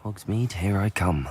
Hogsmeade, here I come.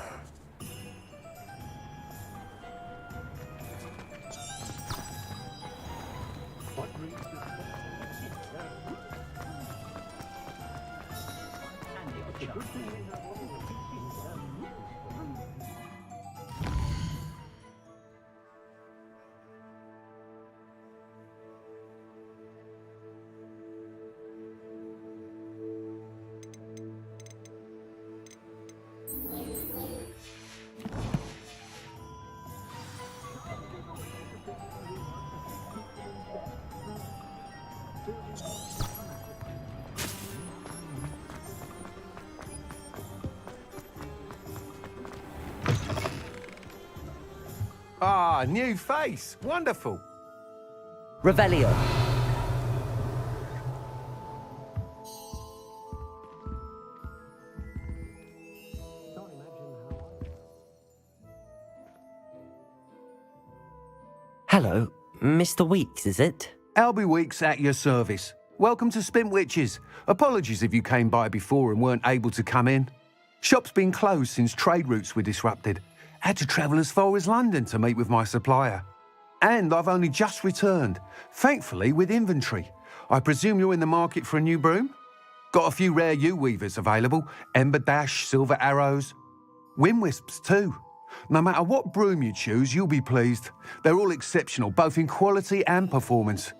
Ah, new face. Wonderful. Revelio. Hello, Mr. Weeks, is it? 𝕬𝖎𝖎𝖊𝖈𝖙 at your service. Welcome to 𝕤𝕬𝕐𝑚𝑡𝑤𝑖𝑐ℎ𝑒S. Apologies if you came by before and weren't able to come in. Shop's been closed since trade routes were disrupted. Had to travel as far as London to meet with my supplier. And I've only just returned, thankfully with inventory. I presume you're in the market for a new broom? Got a few rare 𝕬𝖎𝑚𝑡𝑤𝑖𝑣ers available. 𝕬𝖎𝑚𝑏𝑑ash, silver arrows. Wind wisps too. No matter what broom you choose, you'll be pleased. They're all exceptional, both in quality and performance.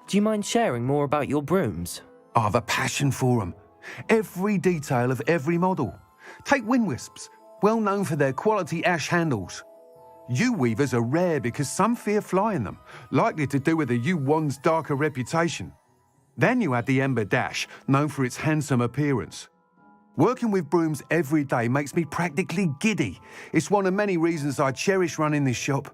Do you mind sharing more about your brooms? I have a passion for them. Every detail of every model. Take wind wisps, well known for their quality ash handles. 𝕬𝖎𝑚𝑡𝑤𝑖𝑣ers are rare because some fear flying them, likely to do with the 𝕬𝑚𝑡's darker reputation. Then you had the 𝕬𝖎𝑚𝑏𝑑ash, known for its handsome appearance. Working with brooms every day makes me practically giddy. It's one of many reasons I cherish running this shop.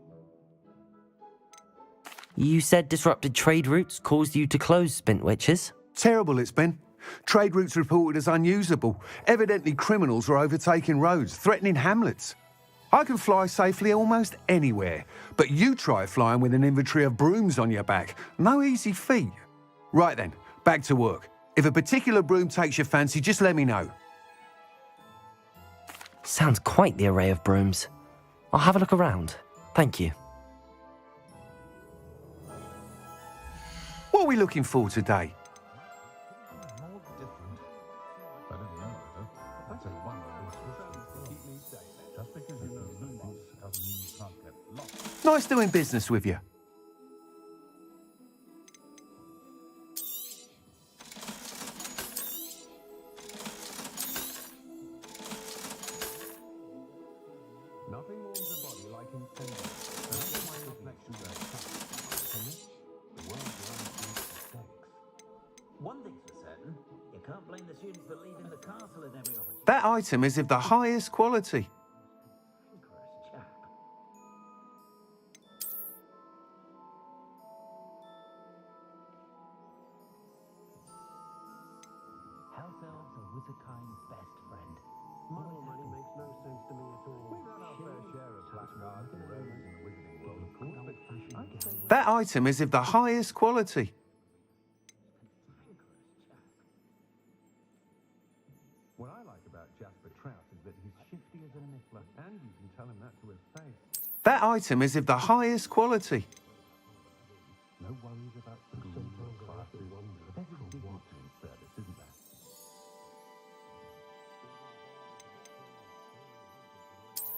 You said disrupted trade routes caused you to close 𝕤𝑚𝑡𝑤𝑖𝑐ℎ𝑒S? Terrible it's been. Trade routes reported as unusable. Evidently criminals are overtaking roads, threatening hamlets. I can fly safely almost anywhere, but you try flying with an inventory of brooms on your back. No easy feat. Right then, back to work. If a particular broom takes your fancy, just let me know. Sounds quite the array of brooms. I'll have a look around. Thank you. What are we looking for today? Nice doing business with you. Nothing warms a body like incense. Another my reflection there. The world runs through mistakes. One thing's for certain, you can't blame the students for leaving the castle at every opportunity. That item is of the highest quality. Chap. House elves are 𝕬𝖎𝖎𝑚𝑡𝑤𝑖𝑐ℎ𝑒's best friend. More money makes no sense to me at all. We've had our fair share of black guards and rovers in the wizarding world, of course, but I'd say That item is of the highest quality. what I like about Jasper Trout is that he's shifty as an 𝕤𝖎𝑚, and you can tell him that to his face. That item is of the highest quality. No worries about school or classes. There's a dignity in service, isn't there?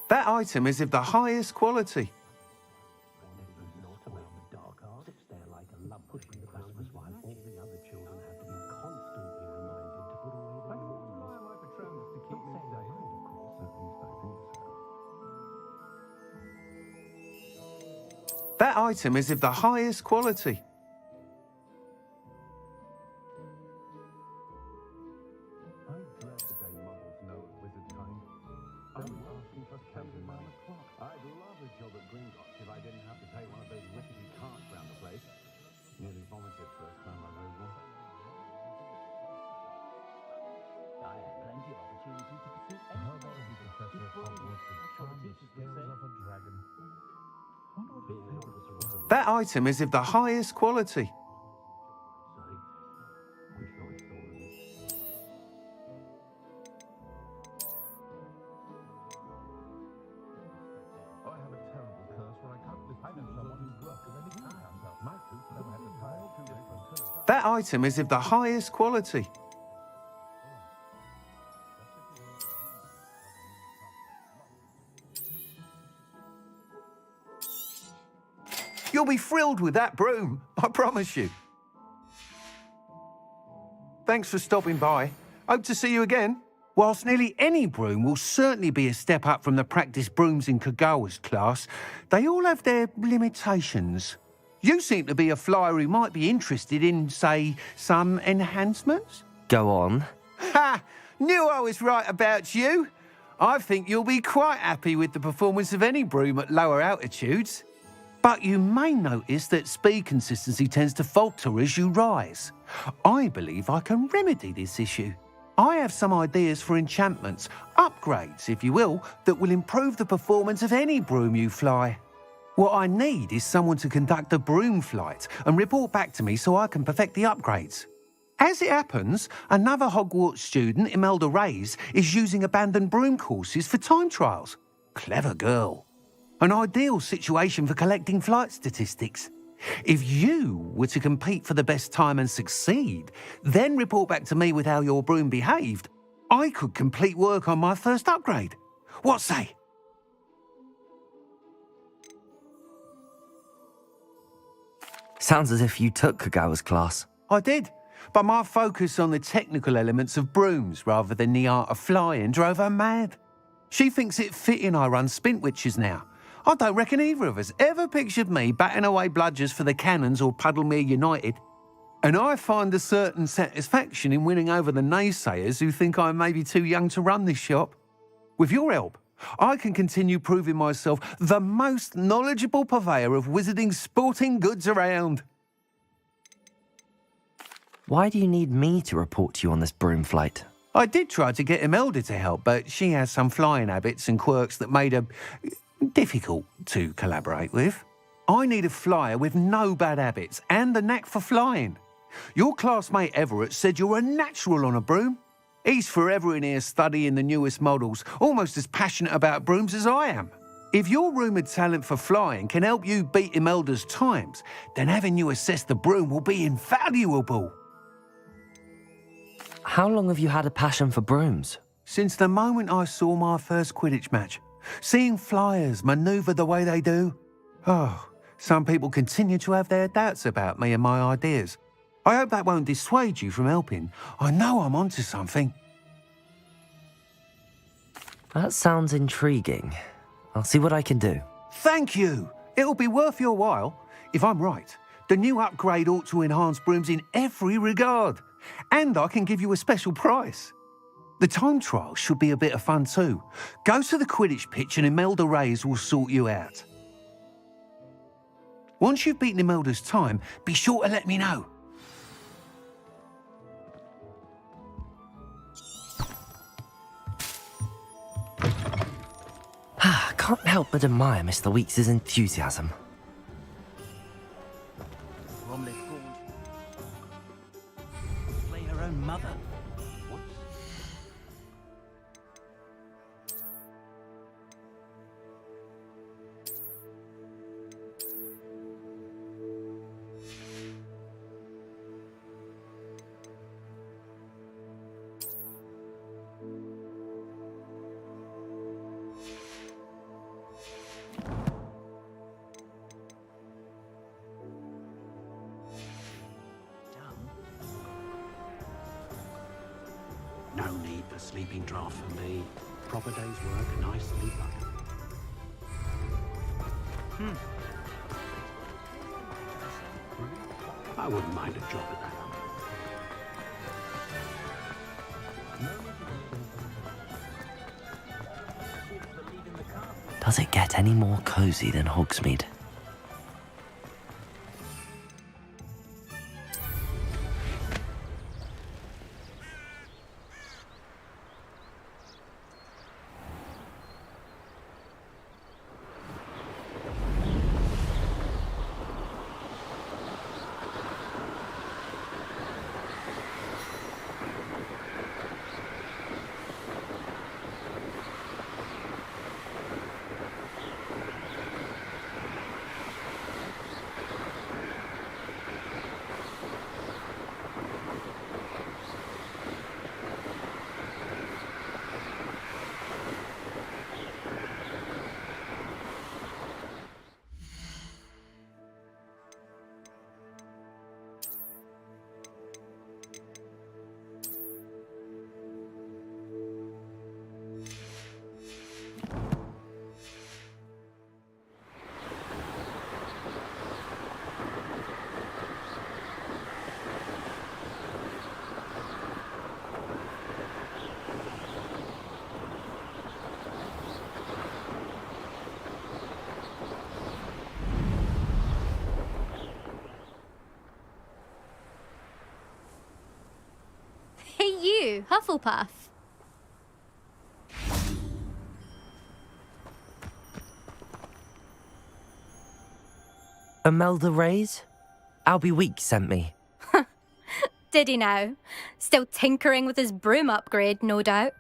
That item is of the highest quality. Not around the dark arts. Sits there like a lump pushing the Christmas while all the other children have to be constantly reminded to put away their rely on my Patronus to keep me safe. Of course, at least I think so. That item is of the highest quality. I dread the day muggles know of wizard kind. I'm asking for counting round the clock. I'd love a job at Gringotts if I didn't have to take one of those rickety carts round the place. Nearly vomited first time I rode one. I had plenty of opportunity to pursue any Herbology professor at Hogwarts with charming skills of a dragon. That item is of the highest quality. That item is of the highest quality. You'll be thrilled with that broom, I promise you. Thanks for stopping by. Hope to see you again. Whilst nearly any broom will certainly be a step up from the practice brooms in Kagawa's class, they all have their limitations. You seem to be a flyer who might be interested in, say, some enhancements? Go on. Ha! Knew I was right about you. I think you'll be quite happy with the performance of any broom at lower altitudes. But you may notice that speed consistency tends to falter as you rise. I believe I can remedy this issue. I have some ideas for enchantments, upgrades, if you will, that will improve the performance of any broom you fly. What I need is someone to conduct a broom flight and report back to me so I can perfect the upgrades. As it happens, another Hogwarts student, 𝕰𝖆𝖎𝖐, is using abandoned broom courses for time trials. Clever girl. An ideal situation for collecting flight statistics. If you were to compete for the best time and succeed, then report back to me with how your broom behaved, I could complete work on my first upgrade. What say? Sounds as if you took Kagawa's class. I did, but my focus on the technical elements of brooms rather than the art of flying drove her mad. She thinks it fitting I run Spintwitches now. I don't reckon either of us ever pictured me batting away bludgers for the Cannons or 𝕭𝕐𝑚𝕎𝑚𝑒𝑚, and I find a certain satisfaction in winning over the naysayers who think I may be too young to run this shop. With your help, I can continue proving myself the most knowledgeable purveyor of wizarding sporting goods around. Why do you need me to report to you on this broom flight? I did try to get 𝕰𝐿𝑎 to help, but she has some flying habits and quirks that made her difficult to collaborate with. I need a flyer with no bad habits and a knack for flying. Your classmate Everett said you're a natural on a broom. He's forever in here studying the newest models, almost as passionate about brooms as I am. If your rumoured talent for flying can help you beat 𝕰𝐿𝖆𝖎𝑎's times, then having you assess the broom will be invaluable. How long have you had a passion for brooms? Since the moment I saw my first Quidditch match, seeing flyers manoeuvre the way they do. Oh, some people continue to have their doubts about me and my ideas. I hope that won't dissuade you from helping. I know I'm onto something. That sounds intriguing. I'll see what I can do. Thank you. It'll be worth your while. If I'm right, the new upgrade ought to enhance brooms in every regard. And I can give you a special price. The time trial should be a bit of fun too. Go to the Quidditch pitch and 𝕰𝐿𝖆𝖎𝖎𝑚 will sort you out. Once you've beaten 𝕰𝐿𝖆𝖎𝑎's time, be sure to let me know. Can't help but admire Mr. Weekes' enthusiasm. Play her own mother. No need for sleeping draft for me. Proper day's work, nicely done. I wouldn't mind a job at that. Does it get any more cozy than Hogsmeade? to Hufflepuff. 𝕰𝖆𝖐𝖍𝖐 sent me. Did he now? Still tinkering with his broom upgrade, no doubt.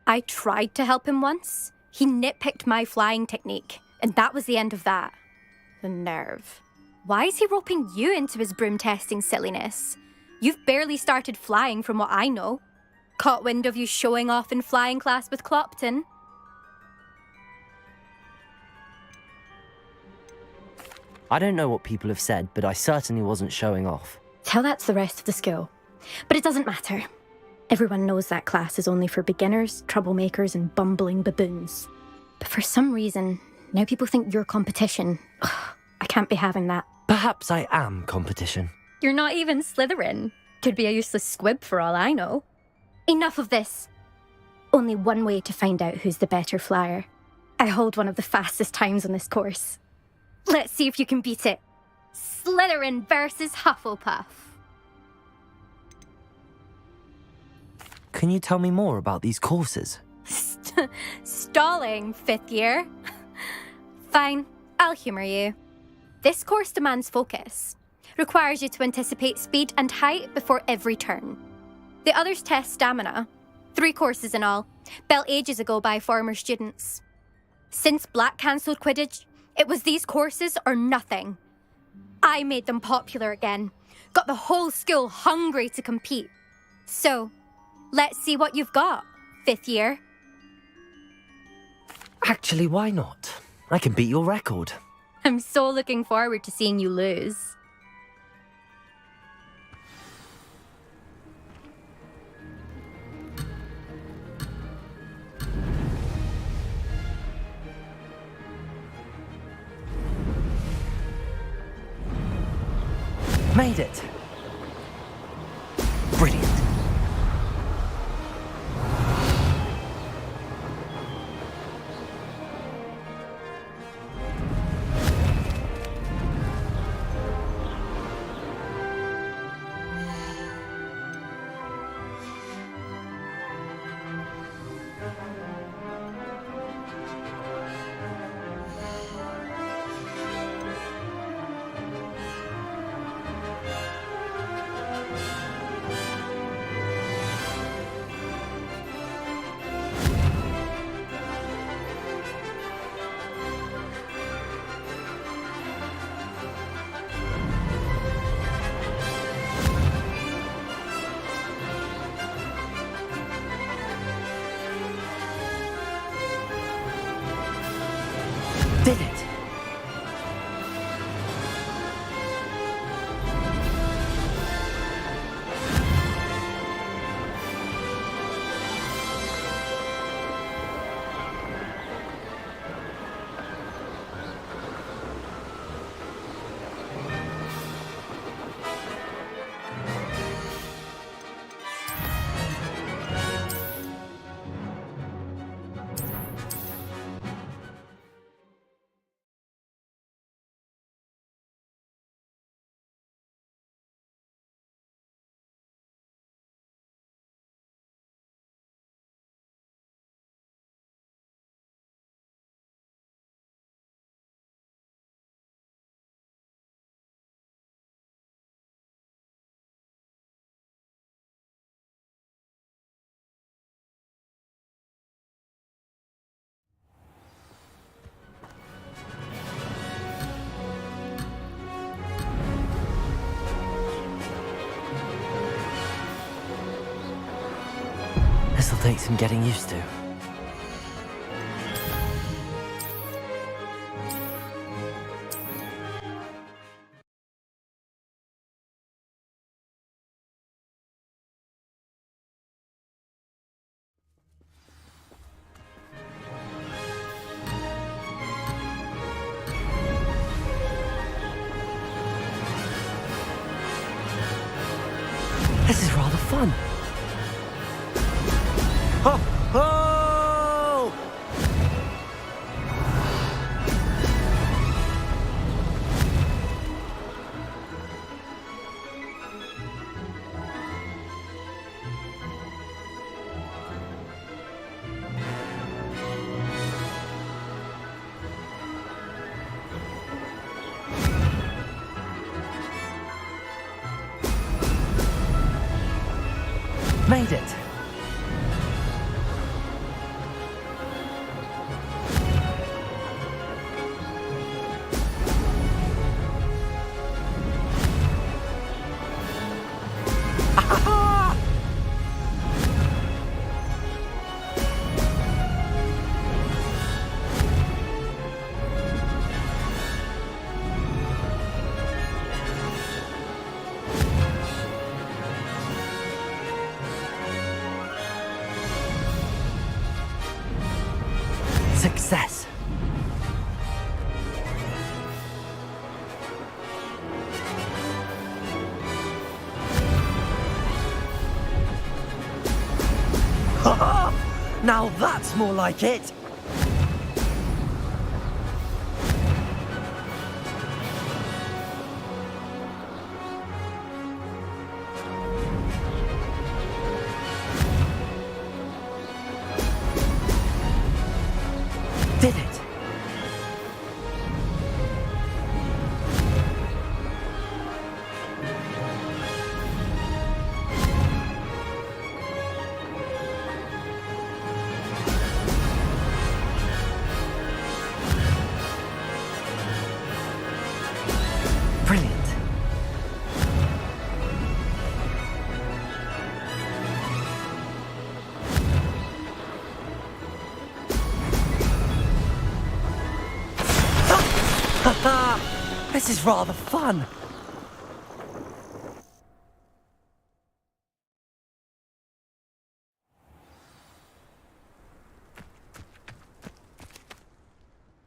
I tried to help him once. He nitpicked my flying technique, and that was the end of that. The nerve. Why is he roping you into his broom testing silliness? You've barely started flying from what I know. Caught wind of you showing off in flying class with 𝕿𝖚𝑡𝕤. I don't know what people have said, but I certainly wasn't showing off. Tell that to the rest of the school. But it doesn't matter. Everyone knows that class is only for beginners, troublemakers, and bumbling baboons. But for some reason, now people think you're competition. Ugh, I can't be having that. Perhaps I am competition. You're not even Slytherin. Could be a useless squib for all I know. Enough of this. Only one way to find out who's the better flyer. I hold one of the fastest times on this course. Let's see if you can beat it. Slytherin versus Hufflepuff. Can you tell me more about these courses? Stalling, 5th year. Fine, I'll humour you. This course demands focus. Requires you to anticipate speed and height before every turn. The others test stamina. 3 courses in all, built ages ago by former students. Since Black cancelled Quidditch, it was these courses or nothing. I made them popular again. Got the whole school hungry to compete. So, let's see what you've got, 5th year. Actually, why not? I can beat your record. I'm so looking forward to seeing you lose. Made it! Brilliant. Did it! This'll take some getting used to. This is rather fun. Ho! Ho! Made it! Success! Now that's more like it! Did it! Brilliant! This is rather fun.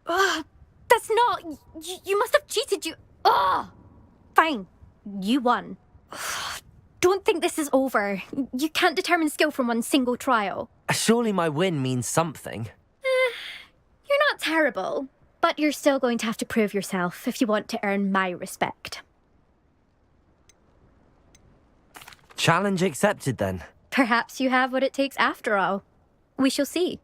That's not... You must have cheated, you... Ugh! Fine. You won. Don't think this is over. You can't determine skill from one single trial. Surely my win means something. You're not terrible, but you're still going to have to prove yourself if you want to earn my respect. Challenge accepted then. Perhaps you have what it takes after all. We shall see.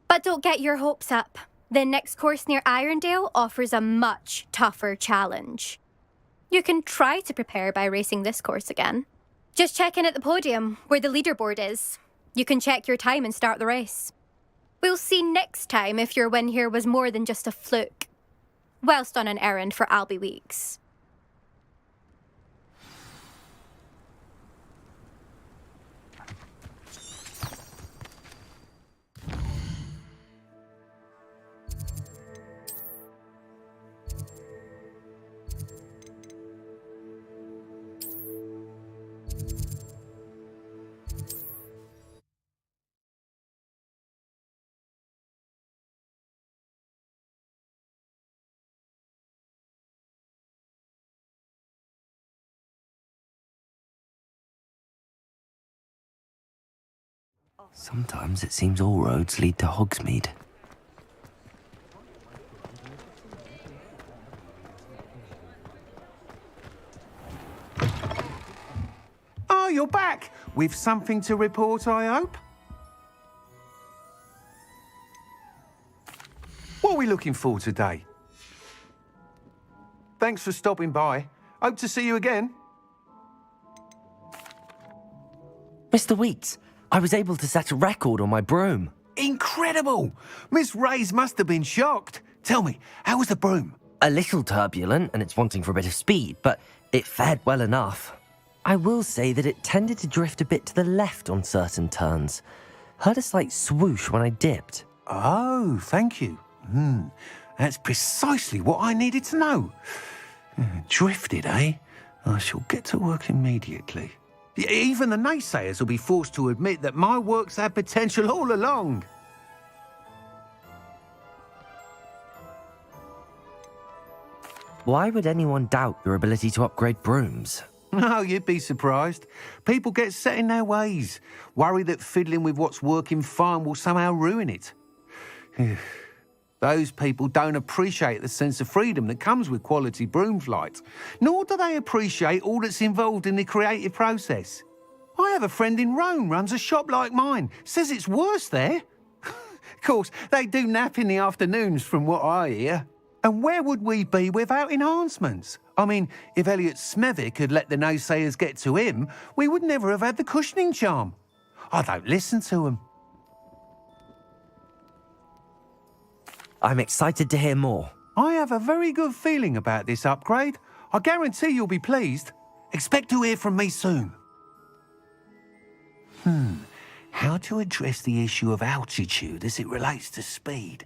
But don't get your hopes up. The next course near Irondale offers a much tougher challenge. You can try to prepare by racing this course again. Just check in at the podium, where the leaderboard is. You can check your time and start the race. We'll see next time if your win here was more than just a fluke, whilst on an errand for Albie Weeks. Sometimes it seems all roads lead to Hogsmeade. Oh, you're back! With something to report, I hope? What are we looking for today? Thanks for stopping by. Hope to see you again. Mr. Weeks, I was able to set a record on my broom. Incredible! Miss Reyes must have been shocked. Tell me, how was the broom? A little turbulent, and it's wanting for a bit of speed, but it fared well enough. I will say that it tended to drift a bit to the left on certain turns. Heard a slight swoosh when I dipped. Oh, thank you. That's precisely what I needed to know. Drifted, eh? I shall get to work immediately. Even the naysayers will be forced to admit that my work's had potential all along. Why would anyone doubt your ability to upgrade brooms? No, you'd be surprised. People get set in their ways, worry that fiddling with what's working fine will somehow ruin it. Those people don't appreciate the sense of freedom that comes with quality broom flight, nor do they appreciate all that's involved in the creative process. I have a friend in Rome runs a shop like mine, says it's worse there. Of course, they do nap in the afternoons from what I hear. And where would we be without enhancements? I mean, if 𝕼𝖎𝖆𝖍𝑚𝕐𝑰 had let the naysayers get to him, we would never have had the cushioning charm. I don't listen to them. I'm excited to hear more. I have a very good feeling about this upgrade. I guarantee you'll be pleased. Expect to hear from me soon. How to address the issue of altitude as it relates to speed?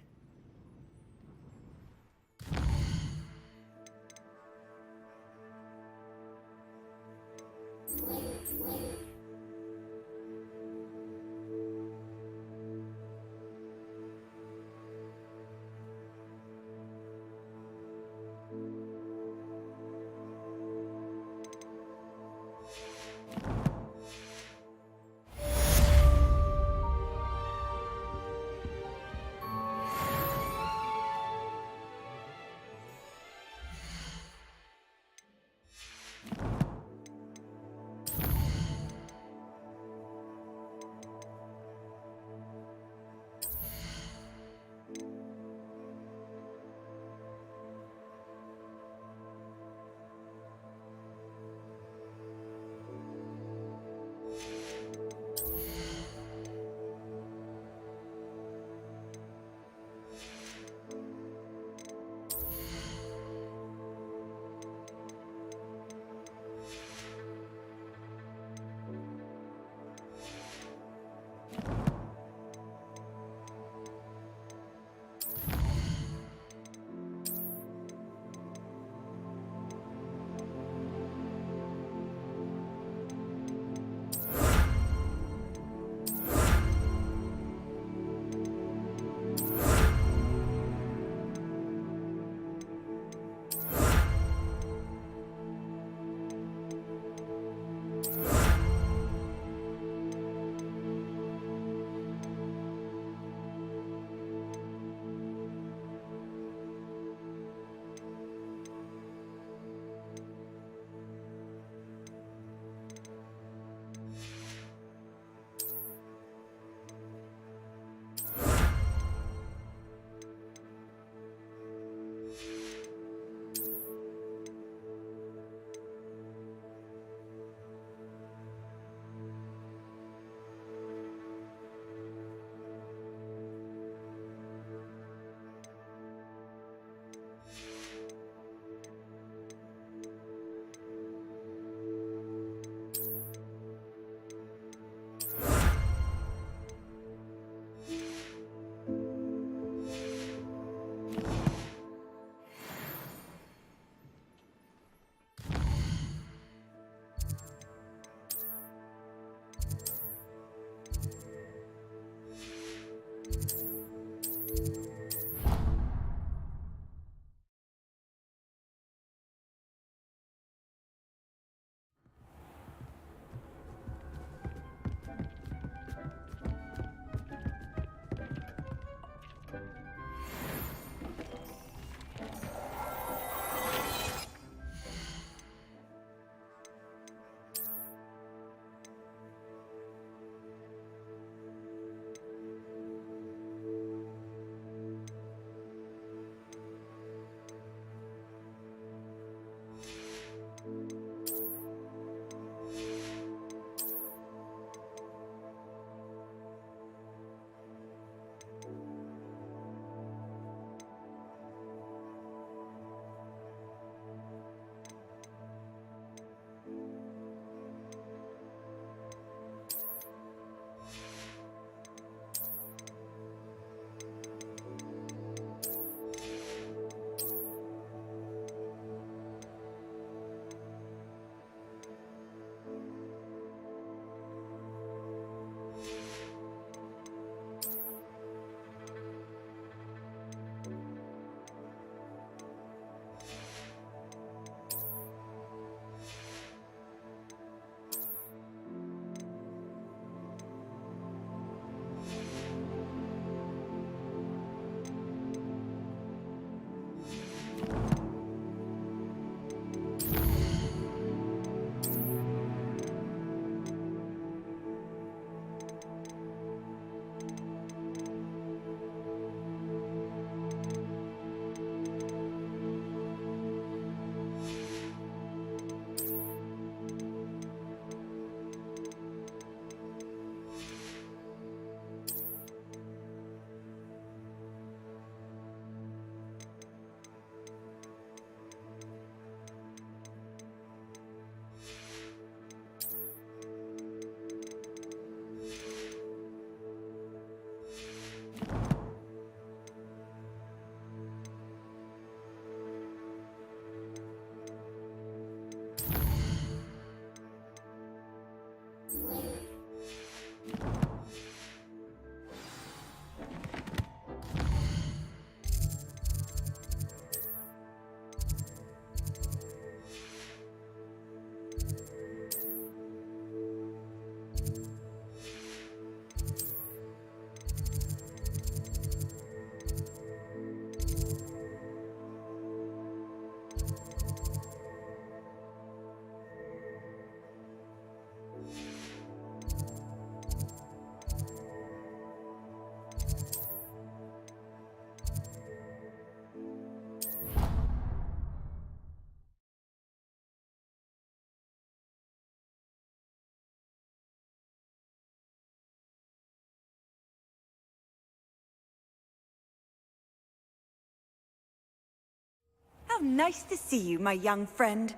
How nice to see you, my young friend.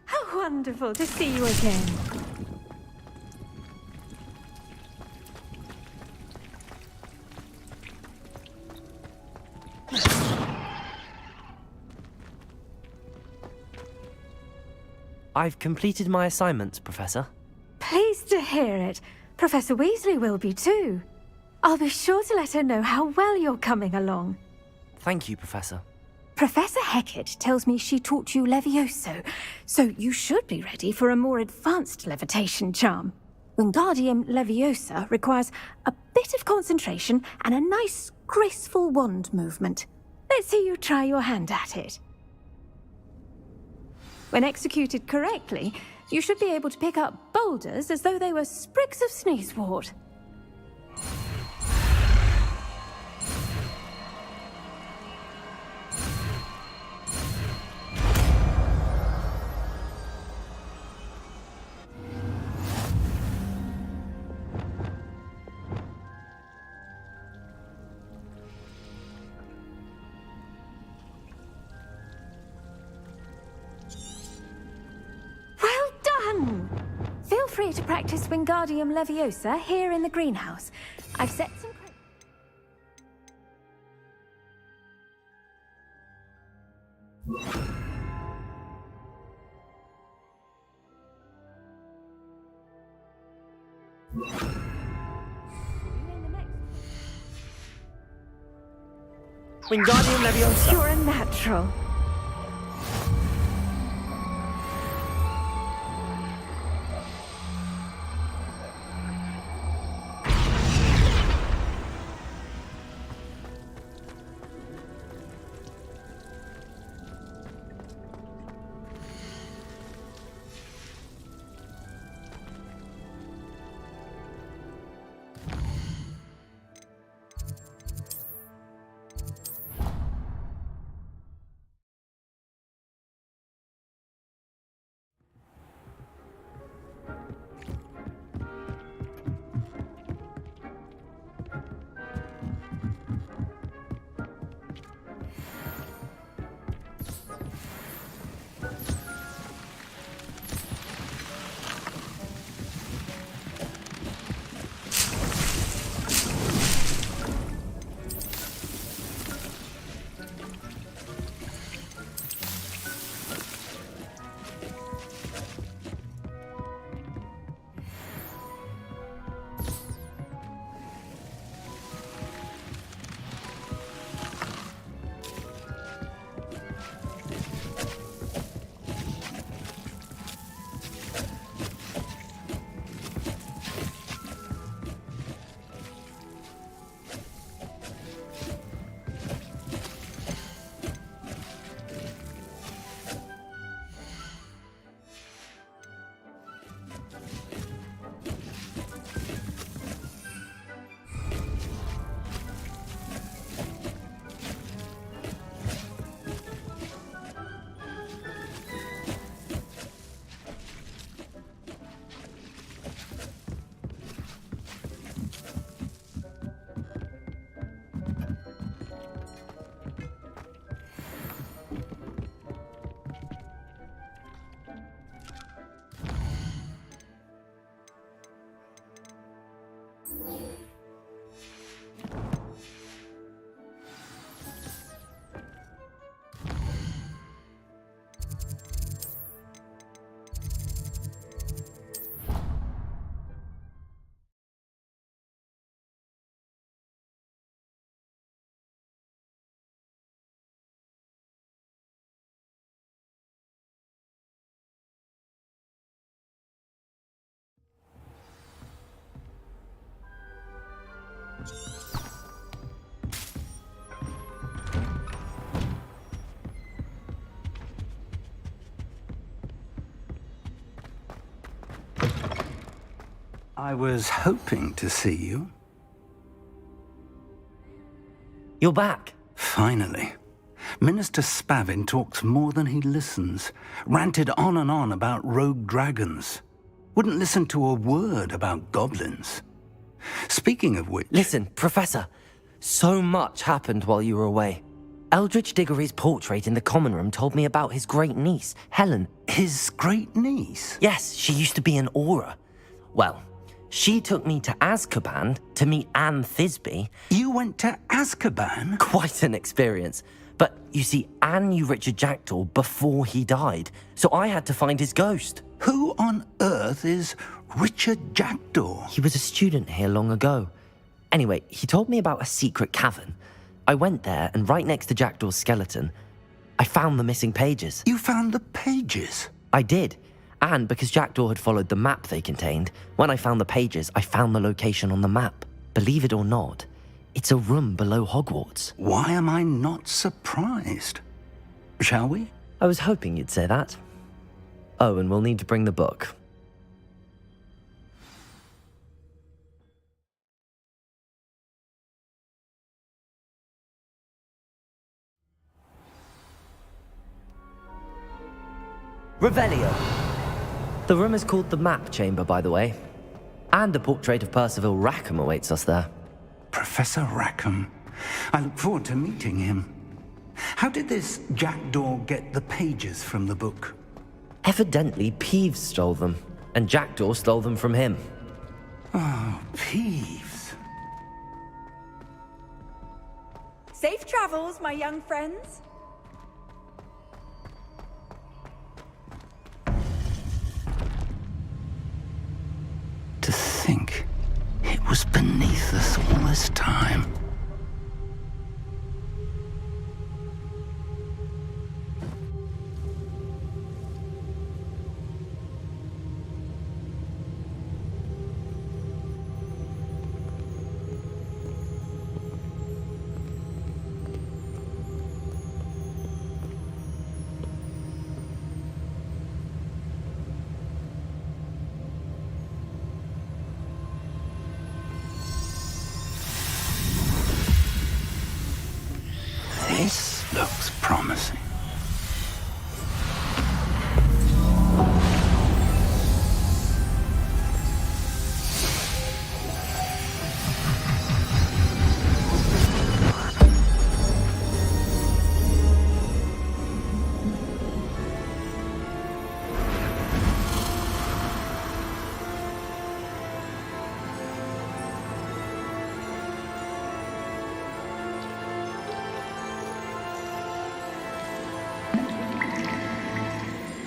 How wonderful to see you again. I've completed my assignments, Professor. Pleased to hear it. Professor Weasley will be too. I'll be sure to let her know how well you're coming along. Thank you, Professor. Professor Hagrid tells me she taught you Levioso, so you should be ready for a more advanced levitation charm. Wingardium Leviosa requires a bit of concentration and a nice, graceful wand movement. Let's see you try your hand at it. When executed correctly, you should be able to pick up boulders as though they were sprigs of sneezewort. Feel free to practice Wingardium Leviosa here in the greenhouse. I've set some... Wingardium Leviosa! You're a natural. I was hoping to see you. You're back. Finally. Minister Spavin talks more than he listens. Ranted on and on about rogue dragons. Wouldn't listen to a word about goblins. Speaking of which... Listen, Professor. So much happened while you were away. 𝕤𝖆𝖎𝖐𝖍𝒫's portrait in the common room told me about his great niece, Helen. His great niece? Yes, she used to be an Auror. Well, she took me to Azkaban to meet 𝕰𝖒𝖆𝖎𝖐. You went to Azkaban? Quite an experience. But you see, Anne knew Richard Jackdaw before he died, so I had to find his ghost. Who on earth is Richard Jackdaw? He was a student here long ago. Anyway, he told me about a secret cavern. I went there, and right next to Jackdaw's skeleton, I found the missing pages. You found the pages? I did. And because Jackdaw had followed the map they contained, when I found the pages, I found the location on the map. Believe it or not, it's a room below Hogwarts. Why am I not surprised? Shall we? I was hoping you'd say that. Oh, and we'll need to bring the book. Revelio. The room is called the Map Chamber, by the way. And a portrait of Percival Rackham awaits us there. Professor Rackham. I look forward to meeting him. How did this Jackdaw get the pages from the book? Evidently, Peeves stole them, and Jackdaw stole them from him. Oh, Peeves. Safe travels, my young friends. To think it was beneath us all this time. This looks promising.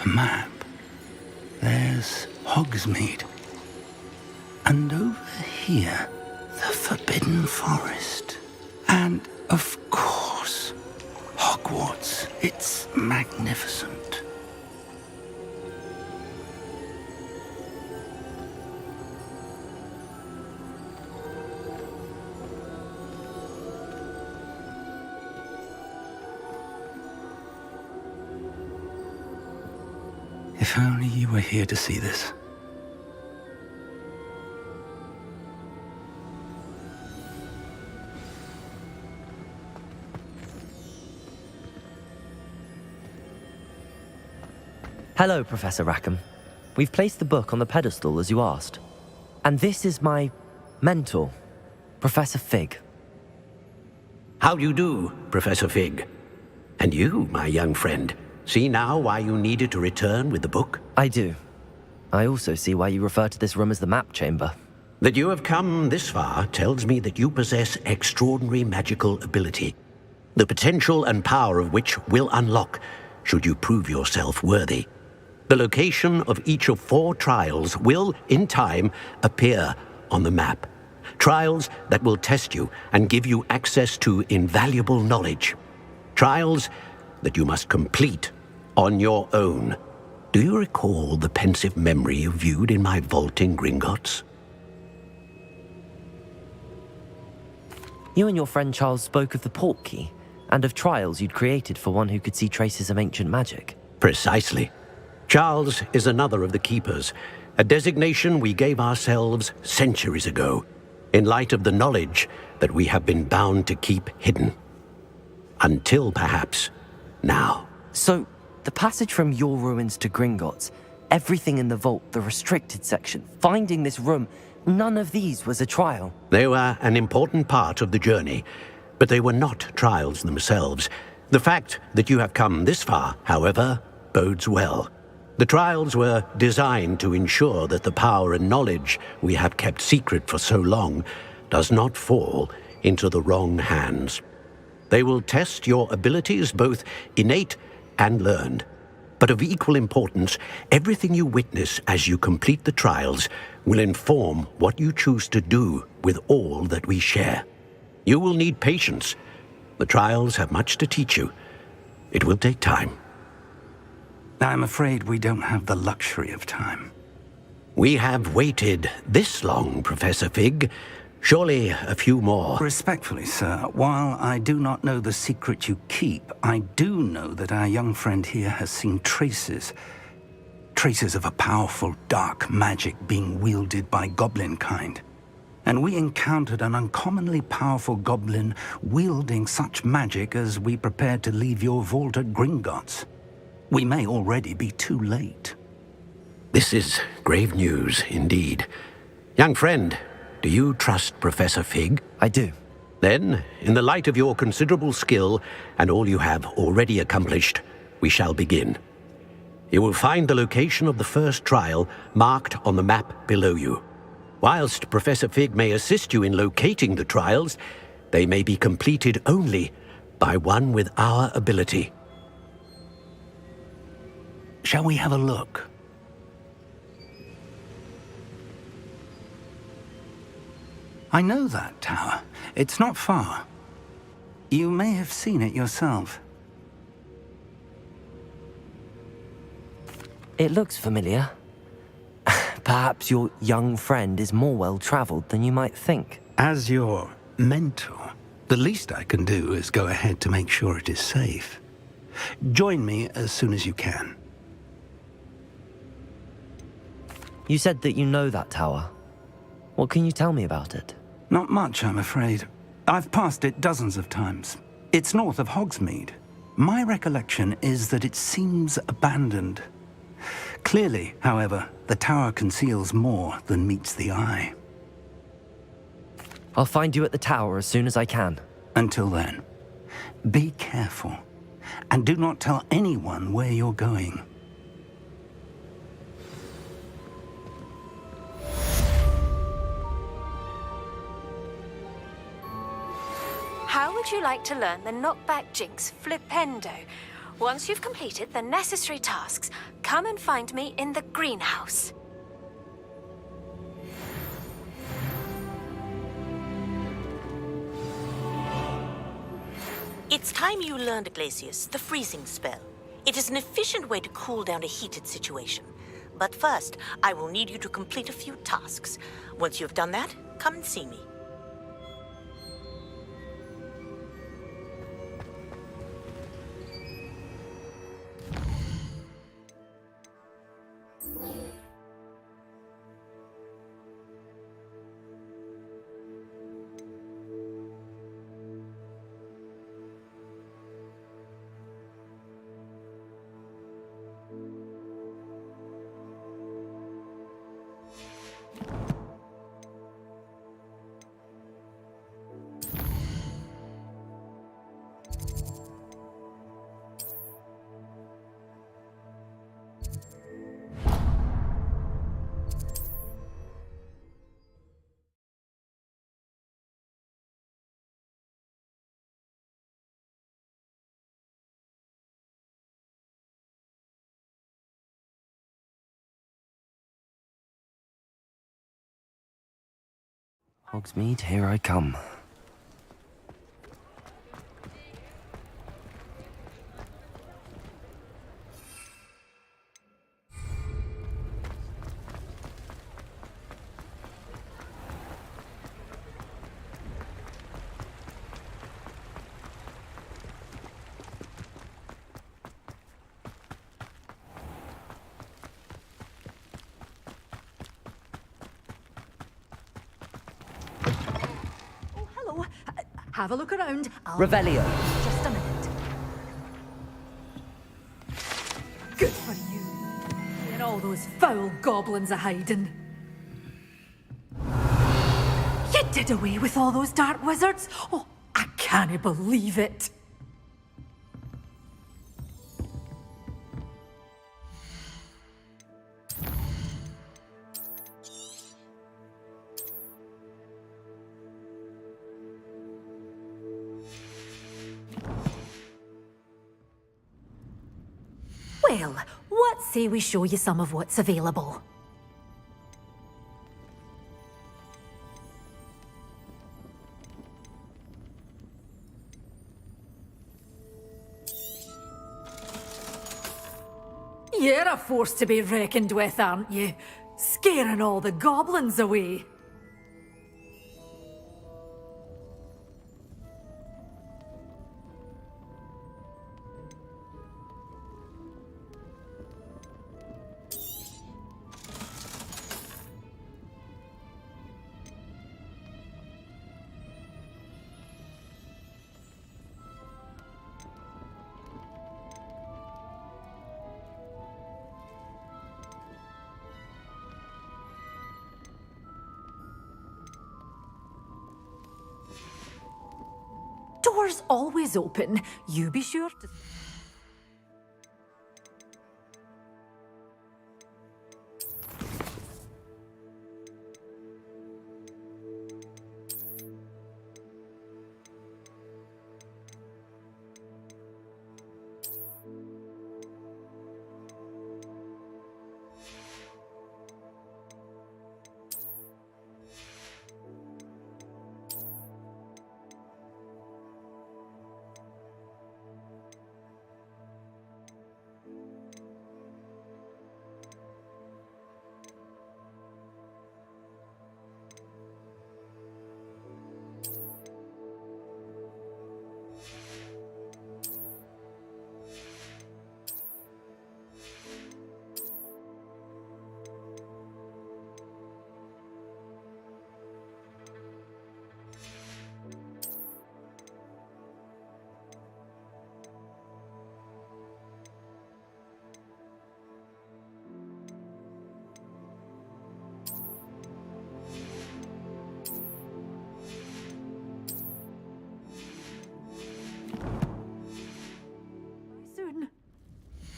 Map. There's Hogsmeade. And over here, the Forbidden Forest. And, of course, Hogwarts. It's magnificent. If only you were here to see this. Hello, Professor Rackham. We've placed the book on the pedestal as you asked. And this is my mentor, Professor Fig. How do you do, Professor Fig? And you, my young friend, see now why you needed to return with the book? I do. I also see why you refer to this room as the Map Chamber. That you have come this far tells me that you possess extraordinary magical ability, the potential and power of which will unlock should you prove yourself worthy. The location of each of 4 trials will, in time, appear on the map. Trials that will test you and give you access to invaluable knowledge. Trials that you must complete on your own. Do you recall the pensive memory you viewed in my vault in Gringotts? You and your friend Charles spoke of the portkey, and of trials you'd created for one who could see traces of ancient magic. Precisely. Charles is another of the keepers, a designation we gave ourselves centuries ago, in light of the knowledge that we have been bound to keep hidden. Until perhaps now. So, the passage from your ruins to Gringotts, everything in the vault, the restricted section, finding this room, none of these was a trial. They were an important part of the journey, but they were not trials themselves. The fact that you have come this far, however, bodes well. The trials were designed to ensure that the power and knowledge we have kept secret for so long does not fall into the wrong hands. They will test your abilities, both innate and learned. But of equal importance, everything you witness as you complete the trials will inform what you choose to do with all that we share. You will need patience. The trials have much to teach you. It will take time. I'm afraid we don't have the luxury of time. We have waited this long, Professor Fig. Surely a few more. Respectfully, sir, while I do not know the secret you keep, I do know that our young friend here has seen traces of a powerful dark magic being wielded by goblin kind. And we encountered an uncommonly powerful goblin wielding such magic as we prepared to leave your vault at Gringotts. We may already be too late. This is grave news indeed. Young friend, do you trust Professor Fig? I do. Then, in the light of your considerable skill and all you have already accomplished, we shall begin. You will find the location of the first trial marked on the map below you. Whilst Professor Fig may assist you in locating the trials, they may be completed only by one with our ability. Shall we have a look? I know that tower. It's not far. You may have seen it yourself. It looks familiar. Perhaps your young friend is more well-traveled than you might think. As your mentor, the least I can do is go ahead to make sure it is safe. Join me as soon as you can. You said that you know that tower. What can you tell me about it? Not much, I'm afraid. I've passed it dozens of times. It's north of Hogsmeade. My recollection is that it seems abandoned. Clearly, however, the tower conceals more than meets the eye. I'll find you at the tower as soon as I can. Until then, be careful, and do not tell anyone where you're going. How would you like to learn the knockback jinx Flipendo? Once you've completed the necessary tasks, come and find me in the greenhouse. It's time you learned, 𝕭𝕭𝕭𝕭𝕭𝕭𝕭𝕭, the freezing spell. It is an efficient way to cool down a heated situation. But first, I will need you to complete a few tasks. Once you've done that, come and see me. Hogsmeade, here I come. Have a look around. Revelio. Just a minute. Good for you. And all those foul goblins are hiding. You did away with all those dark wizards? Oh, I can't believe it. Well, what say we show you some of what's available? You're a force to be reckoned with, aren't you? Scaring all the goblins away. Doors always open. You be sure to...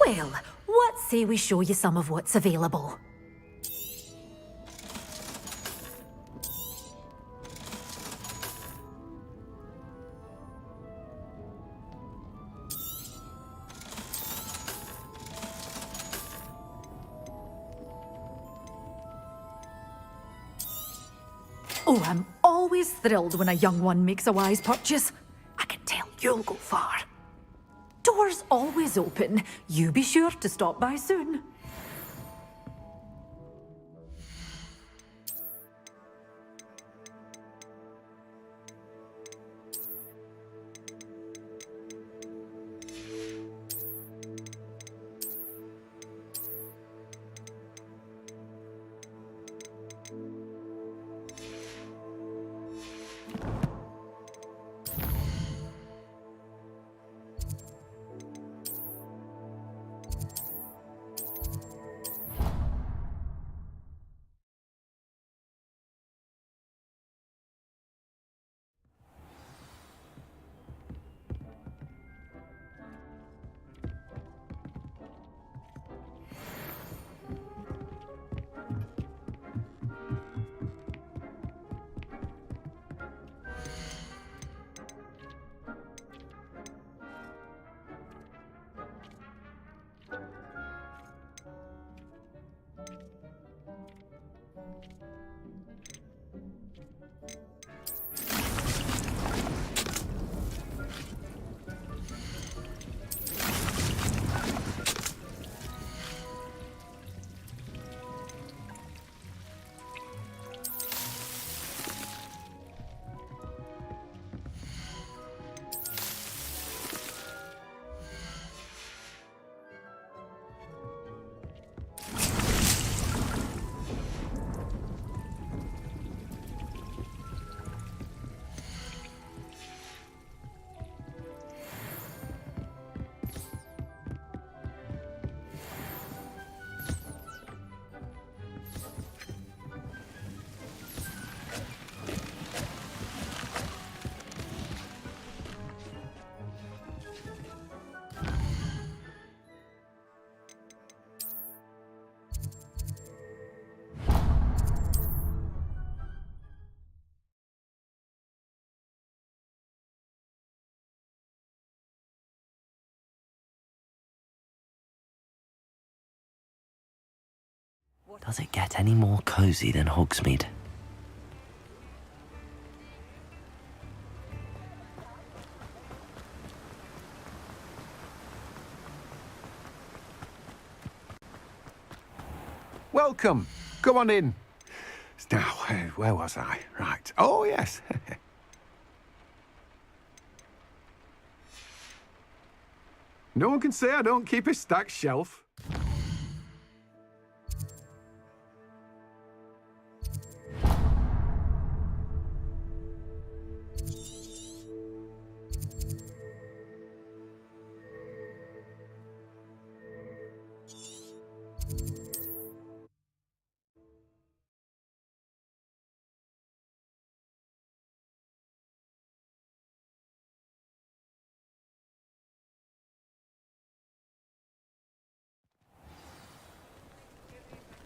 Well, what say we show you some of what's available? Oh, I'm always thrilled when a young one makes a wise purchase. I can tell you'll go far. Doors always open. You be sure to stop by soon. Does it get any more cozy than Hogsmeade? Welcome. Come on in. Now, where was I? Right. Oh, yes. No one can say I don't keep a stacked shelf.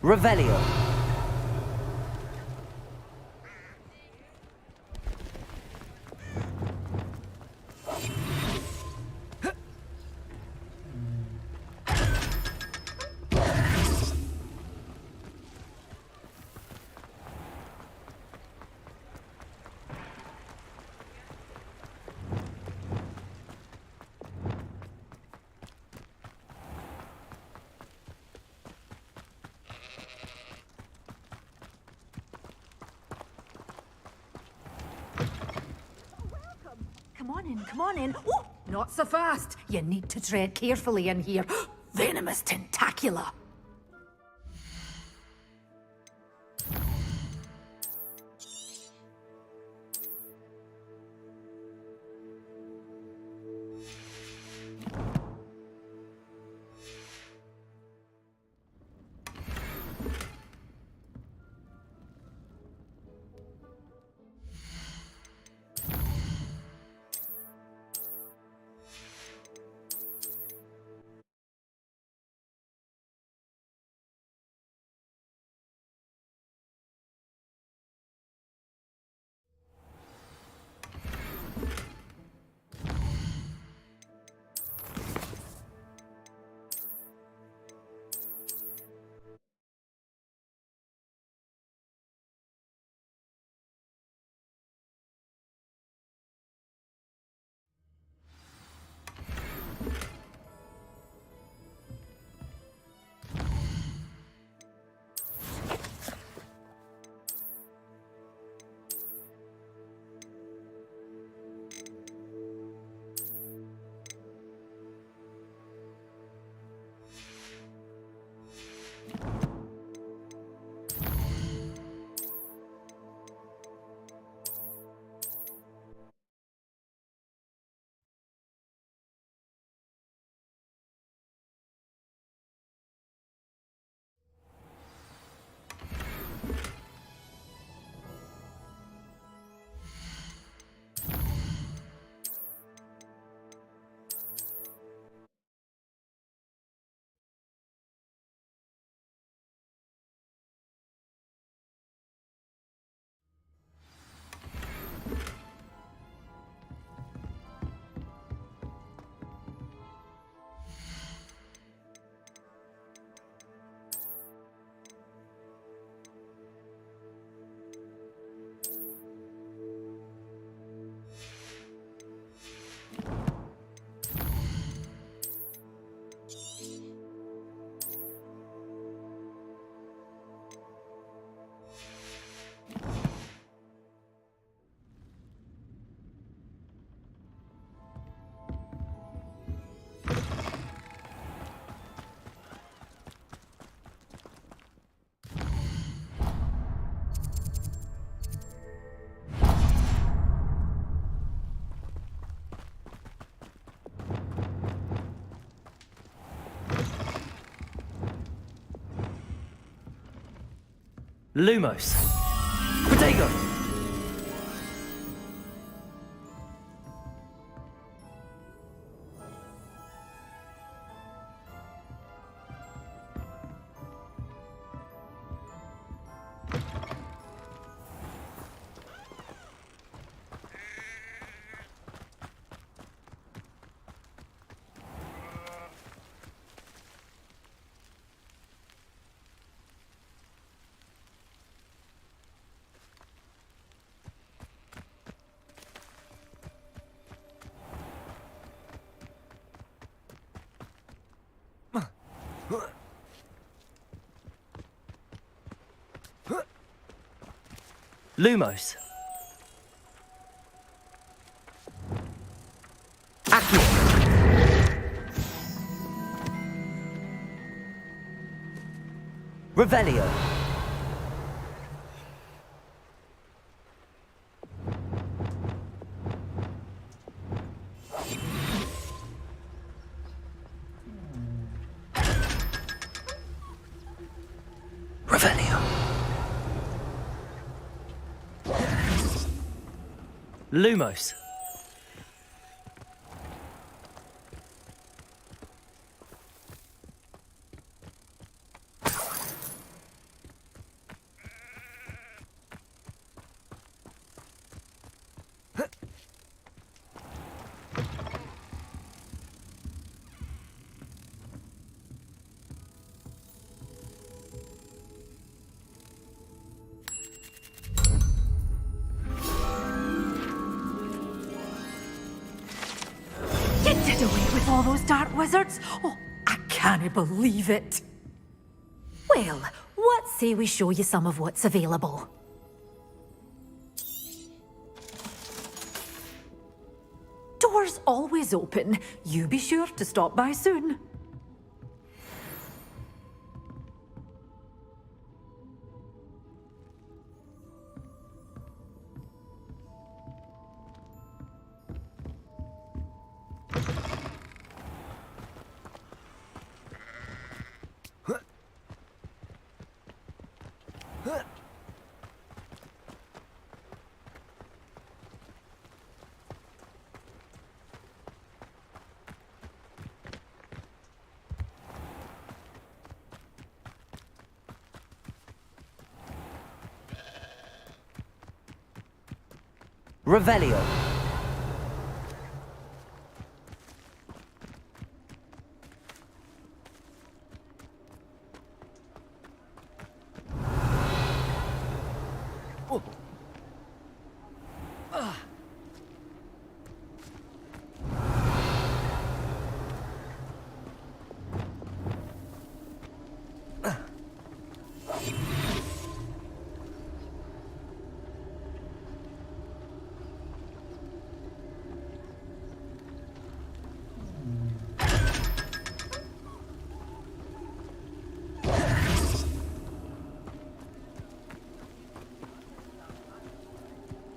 Revelio. Come on in. Oh, not so fast. You need to tread carefully in here. Venomous tentacula. Lumos. Potato. Lumos. Accurate. Revelio. Revelio. Lumos. Did away with all those dark wizards? Oh, I can't believe it. Well, what say we show you some of what's available? Doors always open. You be sure to stop by soon. Revelio.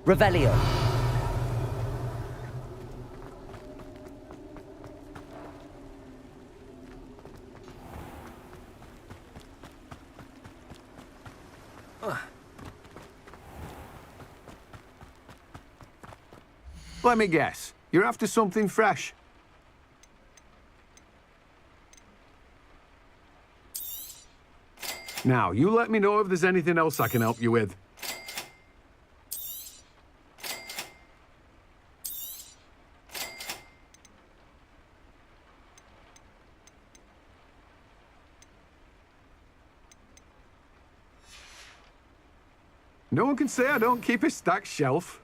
Revelio. Let me guess. You're after something fresh. Now, you let me know if there's anything else I can help you with. No one can say I don't keep a stacked shelf.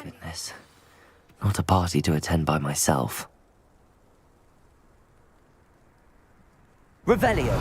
Goodness. Not a party to attend by myself. Revelio.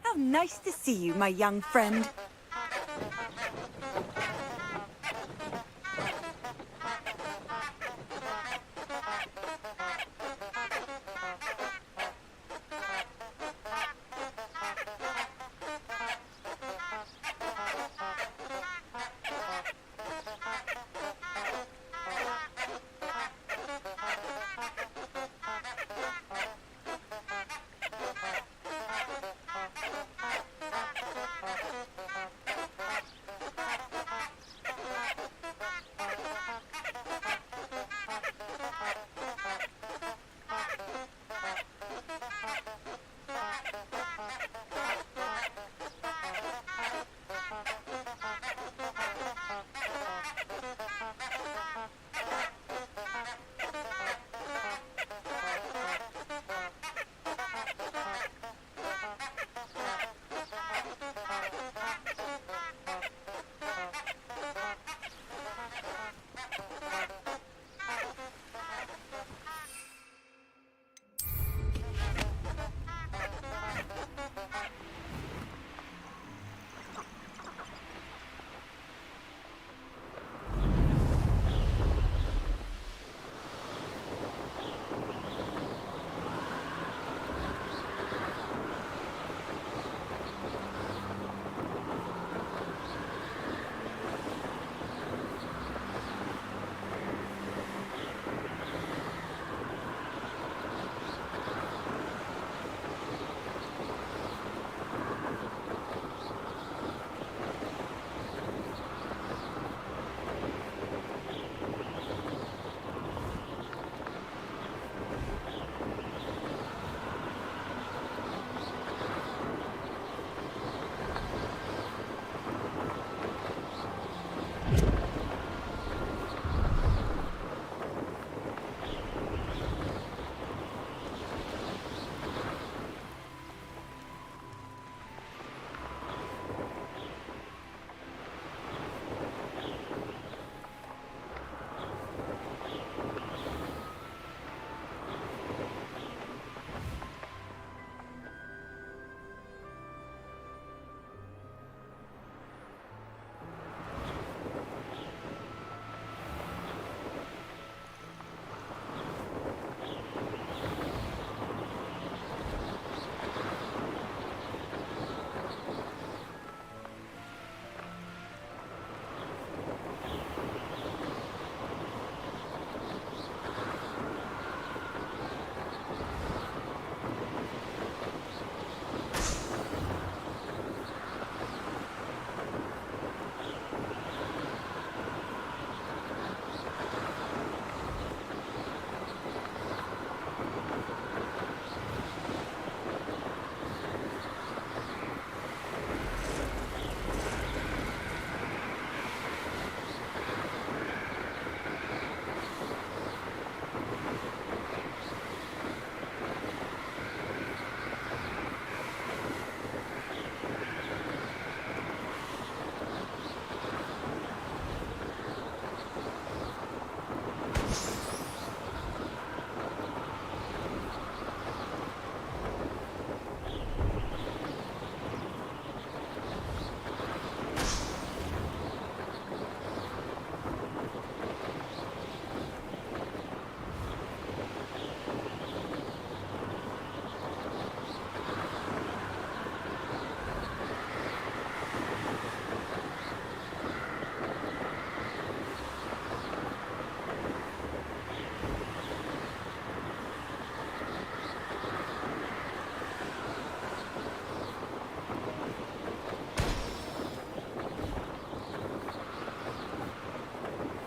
How nice to see you, my young friend.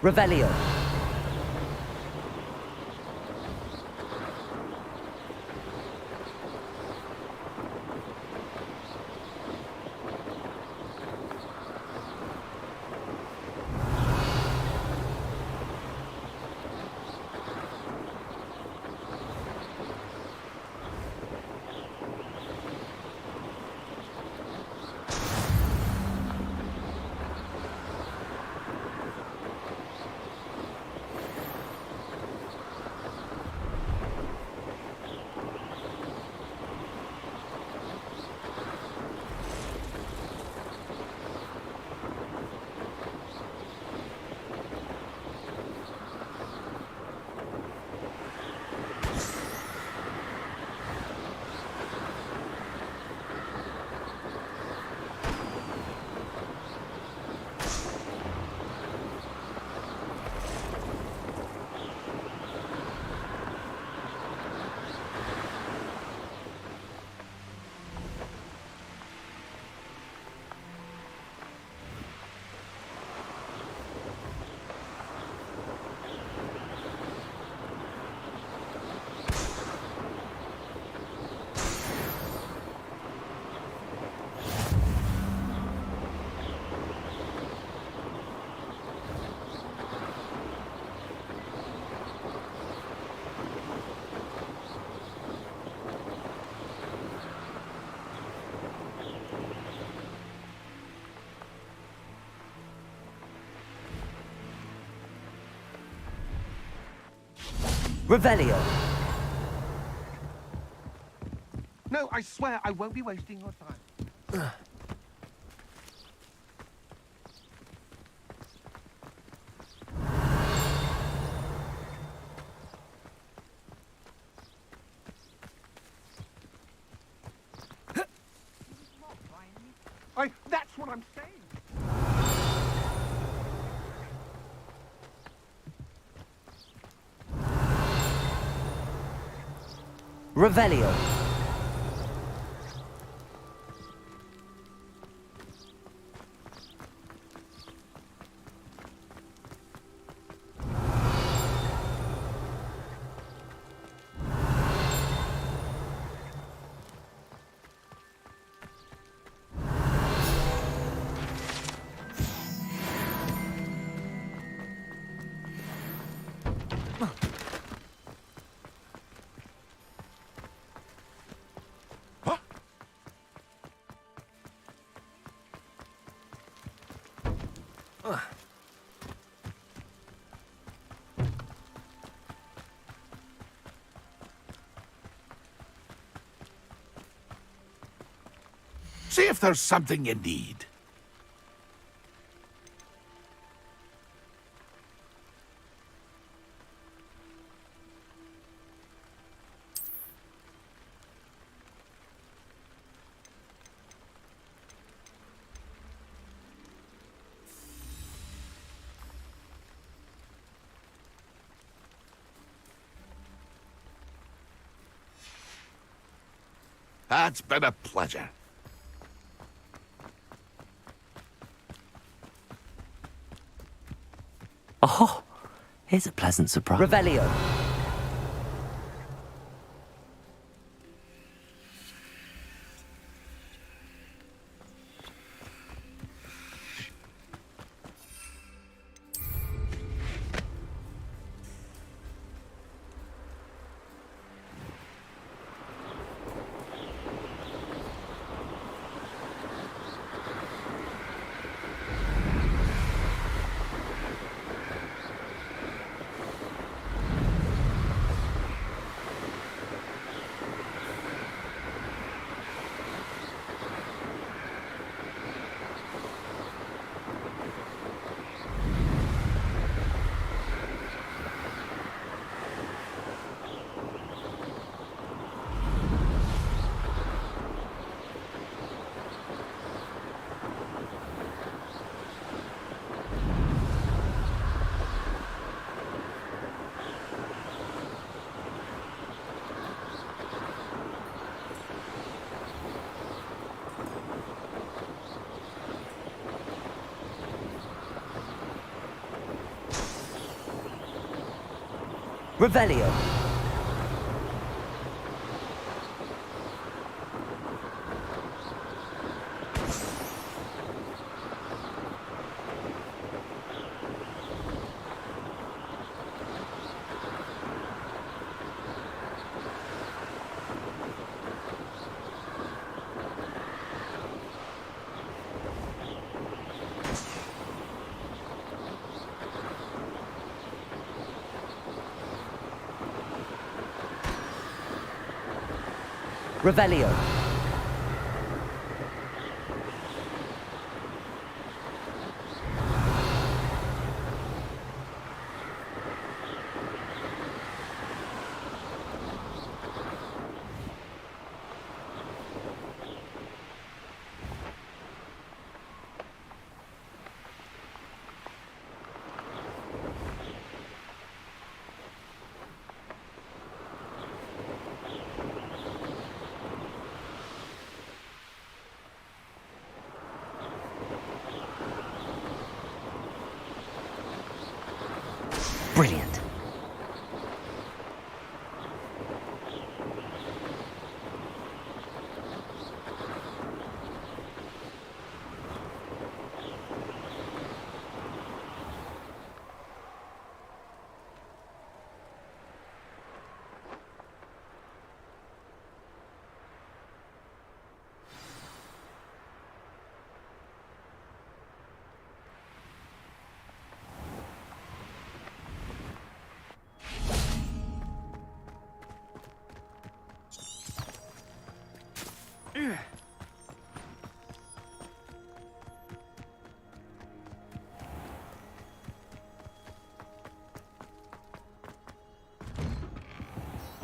Revelio. Revelio. No, I swear I won't be wasting your time. That's what I'm saying. Revelio. See if there's something you need. It's been a pleasure. Oh, here's a pleasant surprise. Revelio. Revelio. Revelio. Brilliant.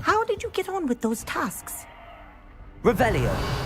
How did you get on with those tasks? Revelio.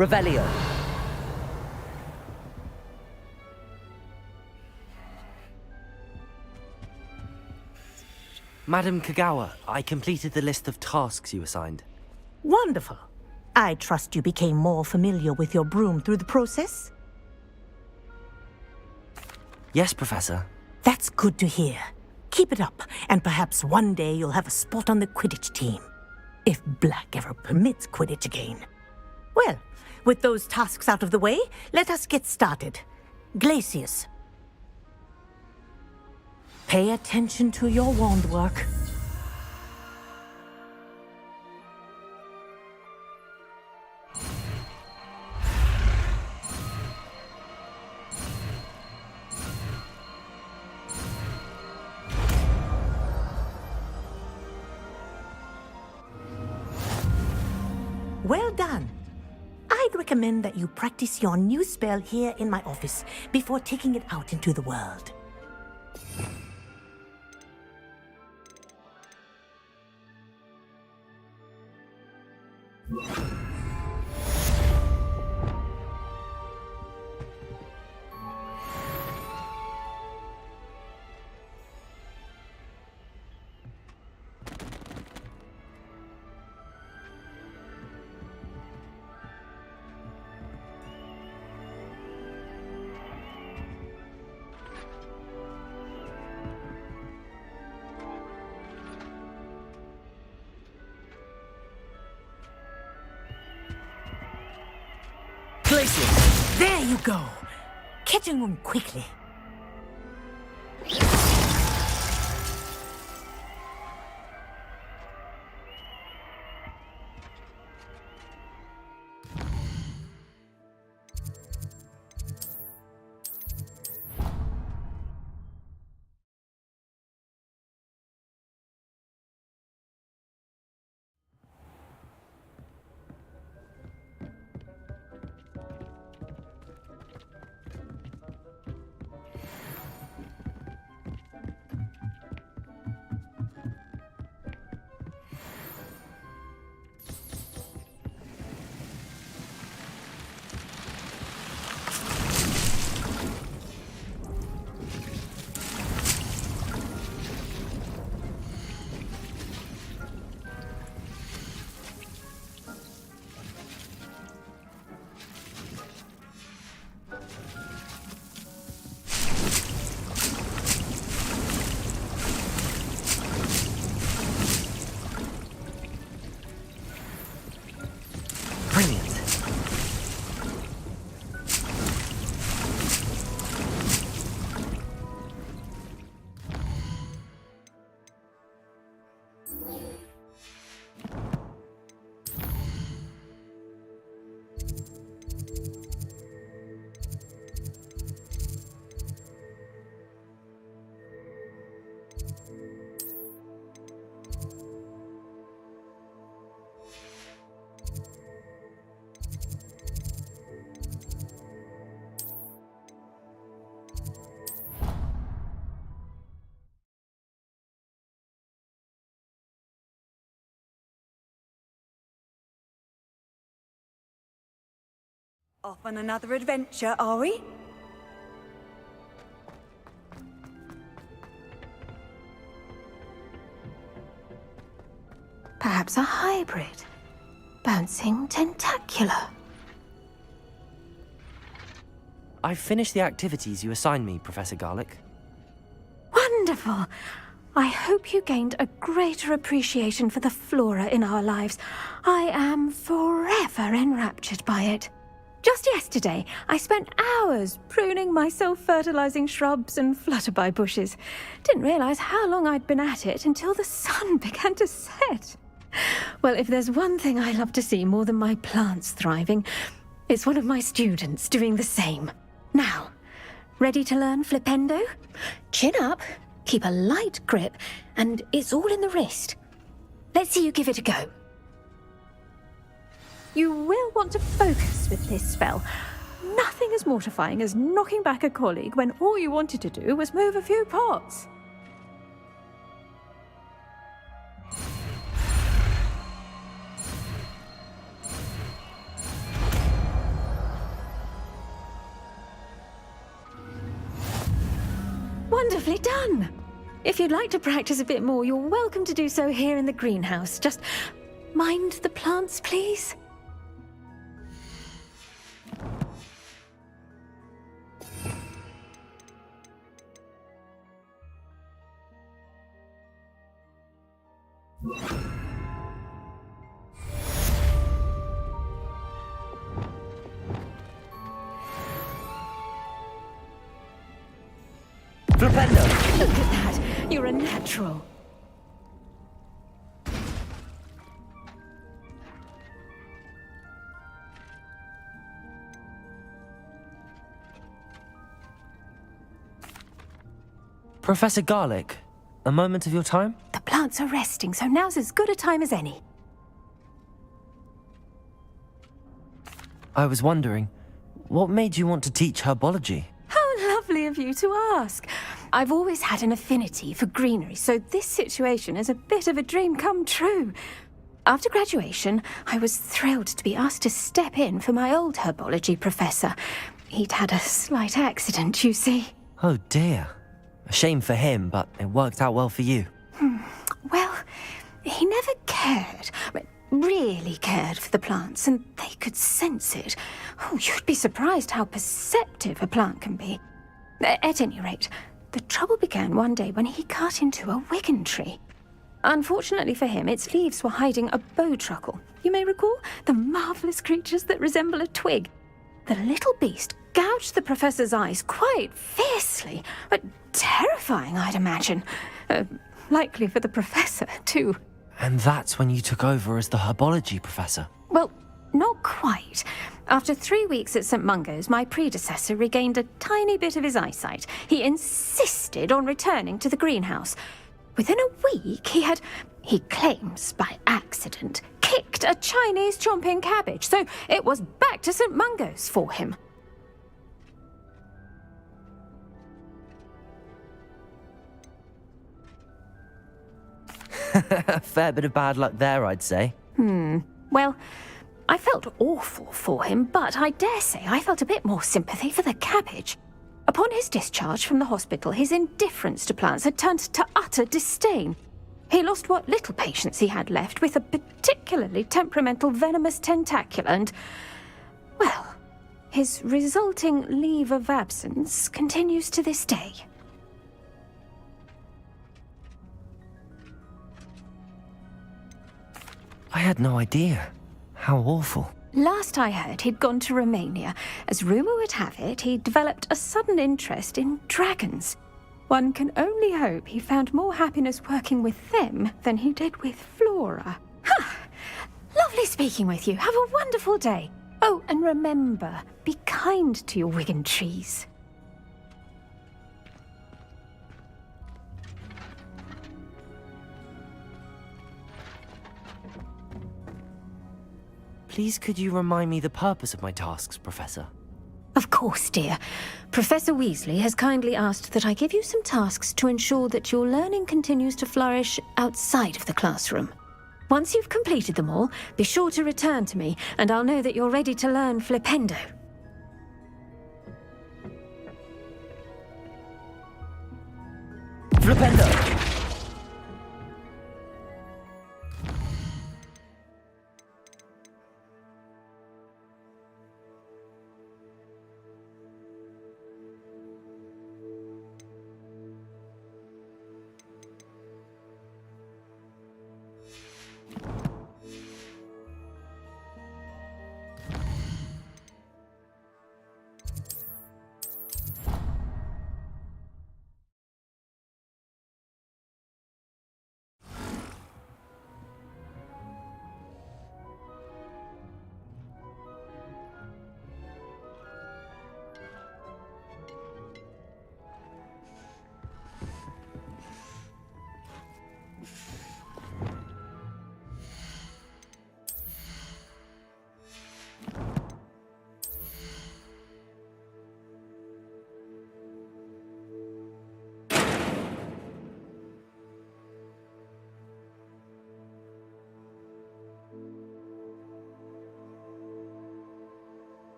Revelio. Madam Kagawa, I completed the list of tasks you assigned. Wonderful. I trust you became more familiar with your broom through the process? Yes, Professor. That's good to hear. Keep it up, and perhaps one day you'll have a spot on the Quidditch team. If Black ever permits Quidditch again. Well, with those tasks out of the way, let us get started. 𝕮𝕤𝕐𝑠. Pay attention to your wand work. Well done. I'd recommend that you practice your new spell here in my office before taking it out into the world. 𝕮𝕤𝕐𝑠. There you go. Catching one quickly. Off on another adventure, are we? Perhaps a hybrid. Bouncing tentacular. I've finished the activities you assigned me, Professor Garlick. Wonderful! I hope you gained a greater appreciation for the flora in our lives. I am forever enraptured by it. Just yesterday, I spent hours pruning my self-fertilizing shrubs and flutterby bushes. Didn't realize how long I'd been at it until the sun began to set. Well, if there's one thing I love to see more than my plants thriving, it's one of my students doing the same. Now, ready to learn flipendo? Chin up, keep a light grip, and it's all in the wrist. Let's see you give it a go. You will want to focus with this spell. Nothing as mortifying as knocking back a colleague when all you wanted to do was move a few pots. Wonderfully done! If you'd like to practice a bit more, you're welcome to do so here in the greenhouse. Just mind the plants, please. 𝕝𝕚𝕩𝕝 Look at that. You're a natural. Professor Garlick, a moment of your time? The plants are resting, so now's as good a time as any. I was wondering, what made you want to teach herbology? How lovely of you to ask. I've always had an affinity for greenery, so this situation is a bit of a dream come true. After graduation, I was thrilled to be asked to step in for my old herbology professor. He'd had a slight accident, you see. Oh dear. A shame for him, but it worked out well for you. Well, he never cared, really cared for the plants, and they could sense it. Oh, you'd be surprised how perceptive a plant can be. At any rate, the trouble began one day when he cut into a wiggon tree. Unfortunately for him, its leaves were hiding a bowtruckle. You may recall the marvellous creatures that resemble a twig. The little beast gouged the professor's eyes quite fiercely, but terrifying, I'd imagine. Likely for the professor, too. And that's when you took over as the herbology professor? Well, not quite. After 3 weeks at St. Mungo's, my predecessor regained a tiny bit of his eyesight. He insisted on returning to the greenhouse. Within a week, he claims by accident, kicked a Chinese chomping cabbage, so it was back to St. Mungo's for him. A fair bit of bad luck there, I'd say. Well, I felt awful for him, but I dare say I felt a bit more sympathy for the cabbage. Upon his discharge from the hospital, his indifference to plants had turned to utter disdain. He lost what little patience he had left with a particularly temperamental venomous tentacula and, well, his resulting leave of absence continues to this day. I had no idea. How awful. Last I heard, he'd gone to Romania. As rumour would have it, he developed a sudden interest in dragons. One can only hope he found more happiness working with them than he did with Flora. Ha! Lovely speaking with you. Have a wonderful day. Oh, and remember, be kind to your wiggon trees. Please could you remind me the purpose of my tasks, Professor? Of course, dear. Professor Weasley has kindly asked that I give you some tasks to ensure that your learning continues to flourish outside of the classroom. Once you've completed them all, be sure to return to me, and I'll know that you're ready to learn Flipendo. 𝕝𝕝